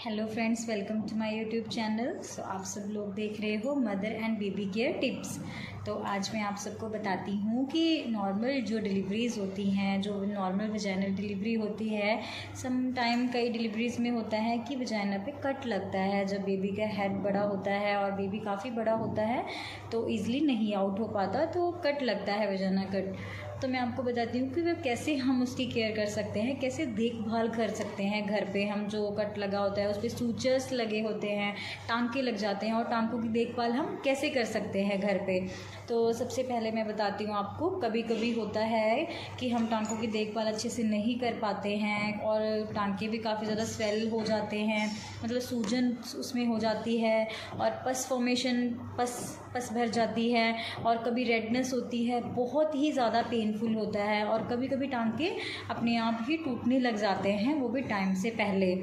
Hello friends, welcome to my YouTube channel. So आप सब लोग देख रहे हो mother and baby care tips. तो आज मैं आप सबको बताती हूँ कि नॉर्मल जो डिलीवरीज़ होती हैं, जो नॉर्मल वजाइनल डिलीवरी होती है, सम टाइम कई डिलीवरीज़ में होता है कि वजाइना पे कट लगता है। जब बेबी का हेड बड़ा होता है और बेबी काफ़ी बड़ा होता है तो ईज़िली नहीं आउट हो पाता, तो कट लगता है, वजाइना कट। तो मैं आपको बताती हूँ कि वह कैसे हम उसकी केयर कर सकते हैं, कैसे देखभाल कर सकते हैं घर पे। हम जो कट लगा होता है उस पर सूचर्स लगे होते हैं, टांके लग जाते हैं, और टांकों की देखभाल हम कैसे कर सकते हैं घर पे। तो सबसे पहले मैं बताती हूँ आपको, कभी कभी होता है कि हम टांकों की देखभाल अच्छे से नहीं कर पाते हैं और टांके भी काफ़ी ज़्यादा स्वेल हो जाते हैं, मतलब सूजन उसमें हो जाती है और पस फॉर्मेशन पस भर जाती है, और कभी रेडनेस होती है, बहुत ही ज़्यादा पेनफुल होता है, और कभी कभी टांके अपने आप ही टूटने लग जाते हैं, वो भी टाइम से पहले।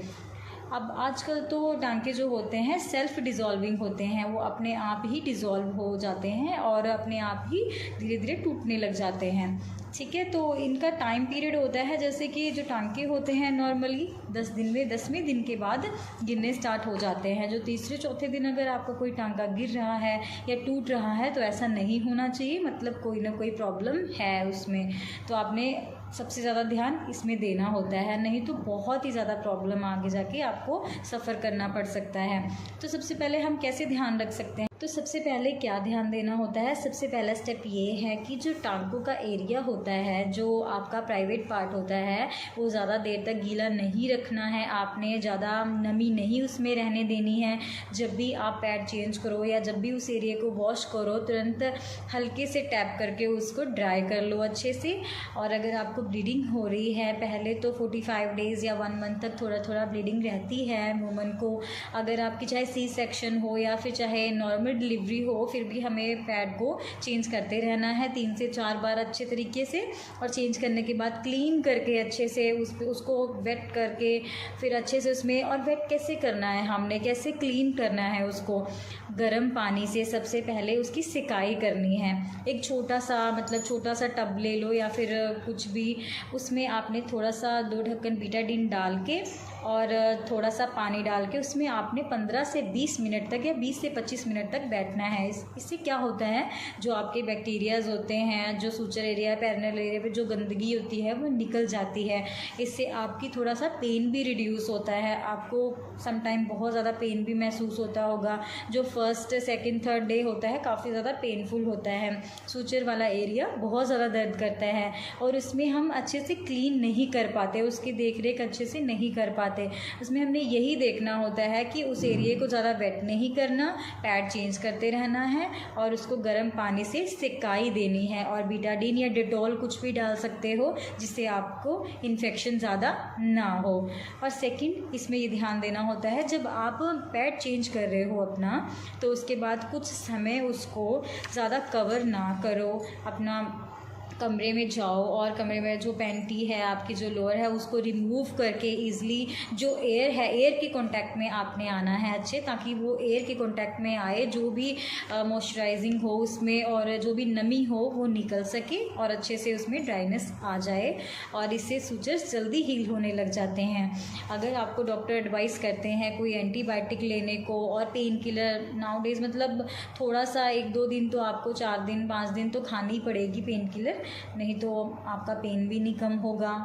अब आजकल तो टांके जो होते हैं सेल्फ डिज़ोल्विंग होते हैं, वो अपने आप ही डिज़ोल्व हो जाते हैं और अपने आप ही धीरे धीरे टूटने लग जाते हैं। ठीक है, तो इनका टाइम पीरियड होता है, जैसे कि जो टांके होते हैं नॉर्मली 10 दिन में 10वें दिन के बाद गिरने स्टार्ट हो जाते हैं। जो तीसरे चौथे दिन अगर आपका कोई टांका गिर रहा है या टूट रहा है तो ऐसा नहीं होना चाहिए, मतलब कोई ना कोई प्रॉब्लम है उसमें। तो आपने सबसे ज़्यादा ध्यान इसमें देना होता है, नहीं तो बहुत ही ज़्यादा प्रॉब्लम आगे जाके आपको सफ़र करना पड़ सकता है। तो सबसे पहले हम कैसे ध्यान रख सकते हैं? तो सबसे पहले क्या ध्यान देना होता है, सबसे पहला स्टेप ये है कि जो टांकों का एरिया होता है, जो आपका प्राइवेट पार्ट होता है, वो ज़्यादा देर तक गीला नहीं रखना है। आपने ज़्यादा नमी नहीं उसमें रहने देनी है। जब भी आप पैड चेंज करो या जब भी उस एरिया को वॉश करो, तुरंत हल्के से टैप करके उसको ड्राई कर लो अच्छे से। और अगर आपको ब्लीडिंग हो रही है, पहले तो 45 डेज़ या 1 मंथ तक थोड़ा थोड़ा ब्लीडिंग रहती है वुमन को। अगर आपकी चाहे सी सेक्शन हो या फिर चाहे नॉर्मल डिलीवरी हो, फिर भी हमें पैड को चेंज करते रहना है 3 से 4 बार अच्छे तरीके से। और चेंज करने के बाद क्लीन करके अच्छे से उसको वेट करके फिर अच्छे से उसमें, और वेट कैसे करना है, हमने कैसे क्लीन करना है उसको, गर्म पानी से सबसे पहले उसकी सिकाई करनी है। एक छोटा सा टब ले लो या फिर कुछ भी, उसमें आपने थोड़ा सा 2 ढक्कन बीटाडीन डाल के और थोड़ा सा पानी डाल के उसमें आपने 15 से 20 मिनट तक या 20 से 25 मिनट तक बैठना है। इससे क्या होता है, जो आपके बैक्टीरियाज होते हैं, जो सूचर एरिया पेरिनेल एरिया पे जो गंदगी होती है वो निकल जाती है। इससे आपकी थोड़ा सा पेन भी रिड्यूस होता है। आपको समटाइम बहुत ज़्यादा पेन भी महसूस होता होगा, जो फर्स्ट सेकंड थर्ड डे होता है काफ़ी ज़्यादा पेनफुल होता है। सूचर वाला एरिया बहुत ज़्यादा दर्द करता है और उसमें हम अच्छे से क्लीन नहीं कर पाते, उसकी देख रेख अच्छे से नहीं कर पाते। उसमें हमने यही देखना होता है कि उस एरिया को ज़्यादा वेट नहीं करना, पैड चेंज करते रहना है और उसको गर्म पानी से सिकाई देनी है। और बीटाडीन या डेटॉल कुछ भी डाल सकते हो जिससे आपको इन्फेक्शन ज़्यादा ना हो। और सेकंड, इसमें ये ध्यान देना होता है, जब आप पैड चेंज कर रहे हो अपना, तो उसके बाद कुछ समय उसको ज़्यादा कवर ना करो। अपना कमरे में जाओ और कमरे में जो पैंटी है आपकी, जो लोअर है, उसको रिमूव करके ईज़िली जो एयर है, एयर के कांटेक्ट में आपने आना है अच्छे, ताकि वो एयर के कांटेक्ट में आए, जो भी मॉइस्चराइजिंग हो उसमें और जो भी नमी हो वो निकल सके और अच्छे से उसमें ड्राइनेस आ जाए, और इससे सूचर्स जल्दी हील होने लग जाते हैं। अगर आपको डॉक्टर एडवाइस करते हैं कोई एंटीबायोटिक लेने को और पेन किलर, नाउ डेज़ मतलब थोड़ा सा 1-2 दिन तो आपको 4 दिन 5 दिन तो खानी पड़ेगी पेन किलर, नहीं तो आपका पेन भी नहीं कम होगा।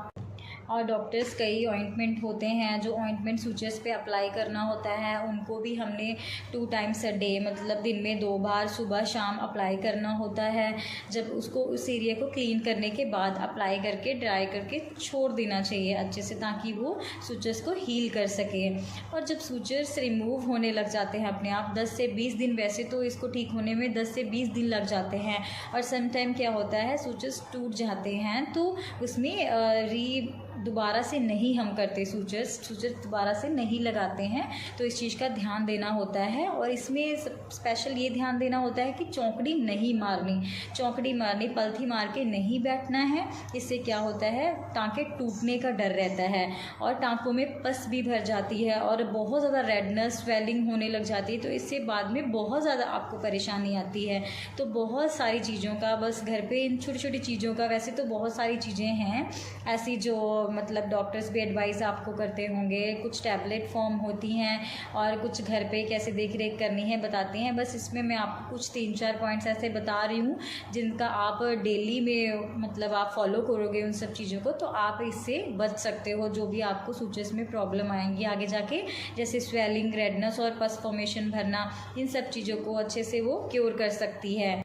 और डॉक्टर्स कई ऑइंटमेंट होते हैं, जो ऑइंटमेंट सूचर्स पे अप्लाई करना होता है, उनको भी हमने 2 टाइम्स अ डे, मतलब दिन में 2 बार सुबह शाम अप्लाई करना होता है। जब उसको उस एरिया को क्लीन करने के बाद अप्लाई करके ड्राई करके छोड़ देना चाहिए अच्छे से, ताकि वो सूचर्स को हील कर सके। और जब सूचर्स रिमूव होने लग जाते हैं अपने आप, 10 से 20 दिन, वैसे तो इसको ठीक होने में 10 से 20 दिन लग जाते हैं। और समटाइम क्या होता है, सूचर्स टूट जाते हैं तो उसमें दोबारा से नहीं हम करते, सूचर्स दोबारा से नहीं लगाते हैं, तो इस चीज़ का ध्यान देना होता है। और इसमें स्पेशल ये ध्यान देना होता है कि चौकड़ी नहीं मारनी, पलथी मार के नहीं बैठना है। इससे क्या होता है, टांके टूटने का डर रहता है और टांकों में पस भी भर जाती है और बहुत ज़्यादा रेडनेस स्वेलिंग होने लग जाती है, तो इससे बाद में बहुत ज़्यादा आपको परेशानी आती है। तो बहुत सारी चीज़ों का, बस घर पे इन छोटी छोटी चीज़ों का, वैसे तो बहुत सारी चीज़ें हैं ऐसी जो मतलब डॉक्टर्स भी एडवाइस आपको करते होंगे, कुछ टैबलेट फॉर्म होती हैं और कुछ घर पे कैसे देख रेख करनी है बताते हैं। बस इसमें मैं आपको कुछ 3-4 पॉइंट्स ऐसे बता रही हूँ जिनका आप डेली में मतलब आप फॉलो करोगे उन सब चीज़ों को, तो आप इससे बच सकते हो जो भी आपको सूचेस में प्रॉब्लम आएंगी आगे जाके, जैसे स्वेलिंग, रेडनेस और पस फॉर्मेशन भरना, इन सब चीज़ों को अच्छे से वो क्योर कर सकती है।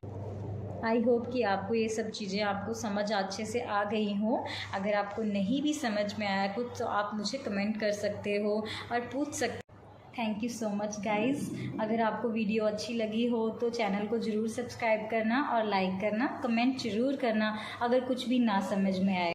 आई होप कि आपको ये सब चीज़ें आपको समझ अच्छे से आ गई हो। अगर आपको नहीं भी समझ में आया कुछ तो आप मुझे कमेंट कर सकते हो और पूछ सकते। Thank you so much guys. अगर आपको वीडियो अच्छी लगी हो तो चैनल को ज़रूर सब्सक्राइब करना और लाइक करना, कमेंट ज़रूर करना अगर कुछ भी ना समझ में आए।